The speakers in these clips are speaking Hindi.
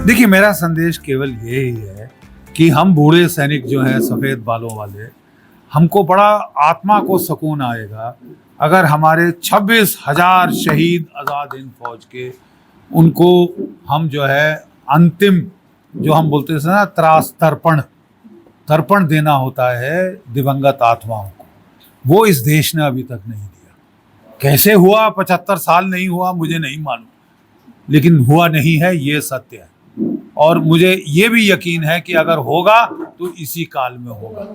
देखिए, मेरा संदेश केवल यही है कि हम बूढ़े सैनिक जो हैं सफ़ेद बालों वाले, हमको बड़ा आत्मा को सुकून आएगा अगर हमारे 26,000 शहीद आज़ाद हिंद फौज के उनको हम जो है अंतिम जो हम बोलते हैं ना त्रास तर्पण देना होता है दिवंगत आत्माओं को, वो इस देश ने अभी तक नहीं दिया। कैसे हुआ, 75 साल नहीं हुआ, मुझे नहीं मालूम, लेकिन हुआ नहीं है, ये सत्य है। और मुझे ये भी यकीन है कि अगर होगा तो इसी काल में होगा,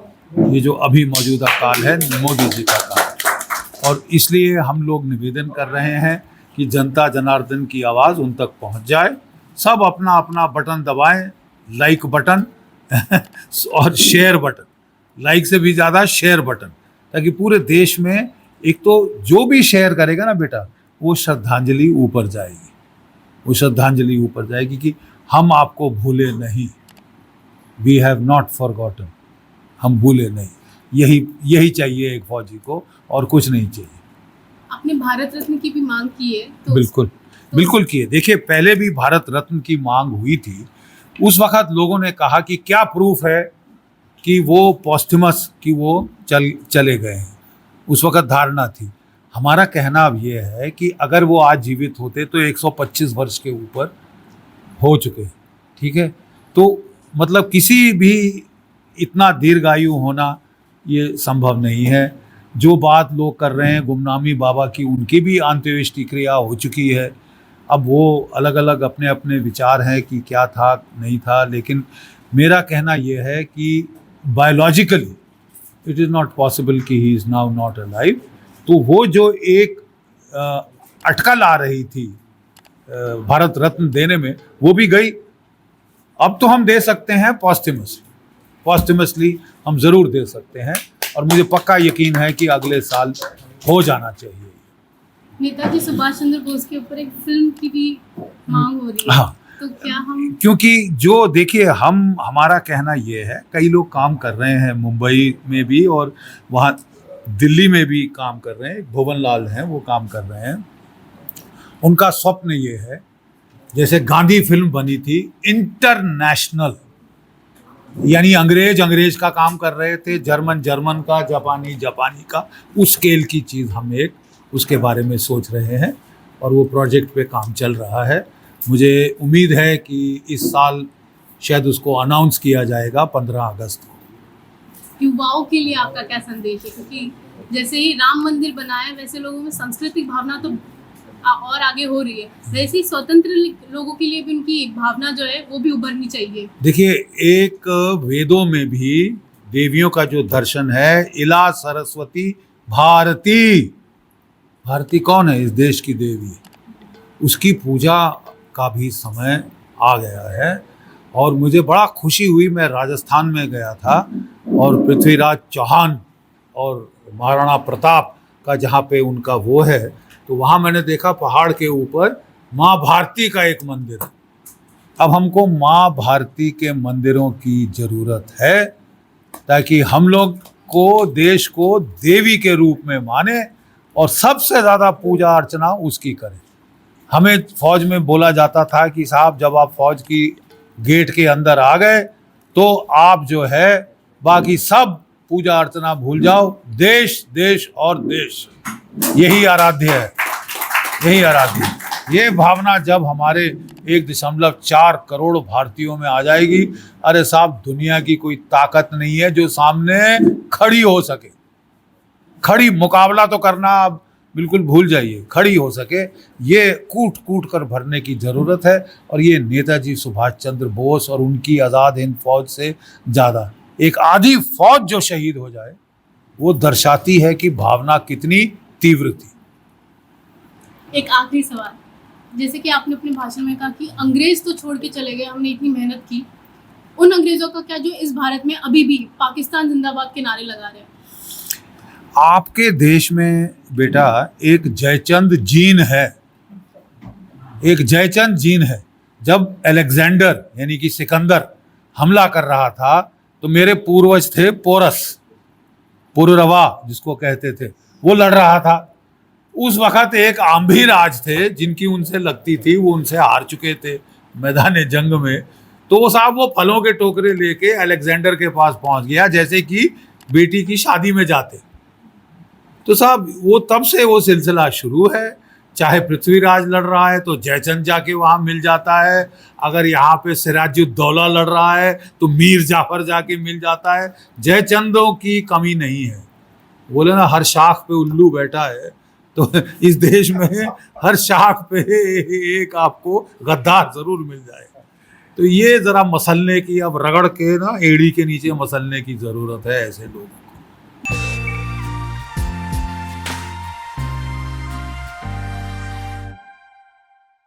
ये जो अभी मौजूदा काल है मोदी जी का काल है। और इसलिए हम लोग निवेदन कर रहे हैं कि जनता जनार्दन की आवाज़ उन तक पहुंच जाए, सब अपना अपना बटन दबाएं, लाइक बटन और शेयर बटन, लाइक से भी ज़्यादा शेयर बटन, ताकि पूरे देश में एक तो जो भी शेयर करेगा ना बेटा, वो श्रद्धांजलि ऊपर जाएगी, वो श्रद्धांजलि ऊपर जाएगी कि हम आपको भूले नहीं, वी हैव नॉट फॉरगॉटन, हम भूले नहीं। यही चाहिए एक फौजी को, और कुछ नहीं चाहिए। आपने भारत रत्न की भी मांग की है तो बिल्कुल की है। देखिए, पहले भी भारत रत्न की मांग हुई थी, उस वक्त लोगों ने कहा कि क्या प्रूफ है कि वो पॉस्टमस कि वो चले गए हैं, उस वक्त धारणा थी। हमारा कहना अब ये है कि अगर वो आज जीवित होते तो 125 वर्ष के ऊपर हो चुके, ठीक है, तो मतलब किसी भी इतना दीर्घायु होना ये संभव नहीं है। जो बात लोग कर रहे हैं गुमनामी बाबा की, उनकी भी अंत्येष्टि क्रिया हो चुकी है। अब वो अलग अलग अपने अपने विचार हैं कि क्या था नहीं था, लेकिन मेरा कहना ये है कि biologically it is not possible कि he is now not alive. तो वो जो एक अटकल आ रही थी भारत रत्न देने में, वो भी गई। अब तो हम दे सकते हैं पॉस्टमसली हम ज़रूर दे सकते हैं, और मुझे पक्का यकीन है कि अगले साल हो जाना चाहिए। नेताजी सुभाष चंद्र बोस के ऊपर एक फिल्म की भी मांग हो रही है। हाँ, तो क्या हम, क्योंकि जो देखिए हमारा कहना ये है, कई लोग काम कर रहे हैं मुंबई में भी और वहाँ दिल्ली में भी काम कर रहे हैं, भुवन लाल हैं वो काम कर रहे हैं। उनका स्वप्न ये है, जैसे गांधी फिल्म बनी थी इंटरनेशनल, यानी अंग्रेज का काम कर रहे थे, जर्मन का, जापानी का, उस स्केल की चीज़ हम एक उसके बारे में सोच रहे हैं, और वो प्रोजेक्ट पे काम चल रहा है। मुझे उम्मीद है कि इस साल शायद उसको अनाउंस किया जाएगा 15 अगस्त को। युवाओं के लिए आपका क्या संदेश है? क्योंकि जैसे ही राम मंदिर बना है, वैसे लोगों में सांस्कृतिक भावना तो और आगे हो रही है, वैसे ही स्वतंत्र लोगों के लिए भी उनकी भावना जो है वो भी उभरनी चाहिए। देखिए, एक वेदों में भी देवियों का जो दर्शन है, इला सरस्वती भारती कौन है? इस देश की देवी, उसकी पूजा का भी समय आ गया है। और मुझे बड़ा खुशी हुई, मैं राजस्थान में गया था और पृथ्वीराज चौहान और महाराणा प्रताप का जहाँ पे उनका वो है, तो वहाँ मैंने देखा पहाड़ के ऊपर माँ भारती का एक मंदिर है। अब हमको माँ भारती के मंदिरों की ज़रूरत है, ताकि हम लोग को देश को देवी के रूप में माने और सबसे ज़्यादा पूजा अर्चना उसकी करें। हमें फौज में बोला जाता था कि साहब, जब आप फौज की गेट के अंदर आ गए तो आप जो है बाकी सब पूजा अर्चना भूल जाओ, देश और देश, यही आराध्य है, यही आराध्य है। ये भावना जब हमारे 1.4 करोड़ भारतीयों में आ जाएगी, अरे साहब, दुनिया की कोई ताकत नहीं है जो सामने खड़ी हो सके। खड़ी मुकाबला तो करना अब बिल्कुल भूल जाइए, खड़ी हो सके, ये कूट कर भरने की ज़रूरत है। और ये नेताजी सुभाष चंद्र बोस और उनकी आज़ाद हिंद फौज से ज़्यादा एक आधी फौज जो शहीद हो जाए, वो दर्शाती है कि भावना कितनी तीव्र थी। एक आखिरी सवाल, जैसे कि आपने अपने भाषण में कहा कि अंग्रेज तो छोड़ के चले गए, हमने इतनी मेहनत की, उन अंग्रेजों का क्या जो इस भारत में अभी भी पाकिस्तान जिंदाबाद के नारे लगा रहे हैं? आपके देश में बेटा एक जयचंद जीन है, एक जयचंद जीन है। जब अलेक्जेंडर यानी कि सिकंदर हमला कर रहा था, तो मेरे पूर्वज थे पुररवा जिसको कहते थे, वो लड़ रहा था। उस वक़्त एक आंभी राज थे जिनकी उनसे लगती थी, वो उनसे हार चुके थे, मैदान जंग में, तो वो साहब वो फलों के टोकरे लेके अलेक्जेंडर के पास पहुंच गया, जैसे कि बेटी की शादी में जाते। तो साहब वो तब से वो सिलसिला शुरू है। चाहे पृथ्वीराज लड़ रहा है तो जयचंद जाके वहाँ मिल जाता है, अगर यहाँ पे सिराजुद्दौला लड़ रहा है तो मीर जाफर जाके मिल जाता है। जयचंदों की कमी नहीं है। बोले ना हर शाख पे उल्लू बैठा है, तो इस देश में हर शाख पे एक आपको गद्दार जरूर मिल जाएगा। तो ये जरा मसलने की, अब रगड़ के ना एड़ी के नीचे मसलने की जरूरत है ऐसे लोग।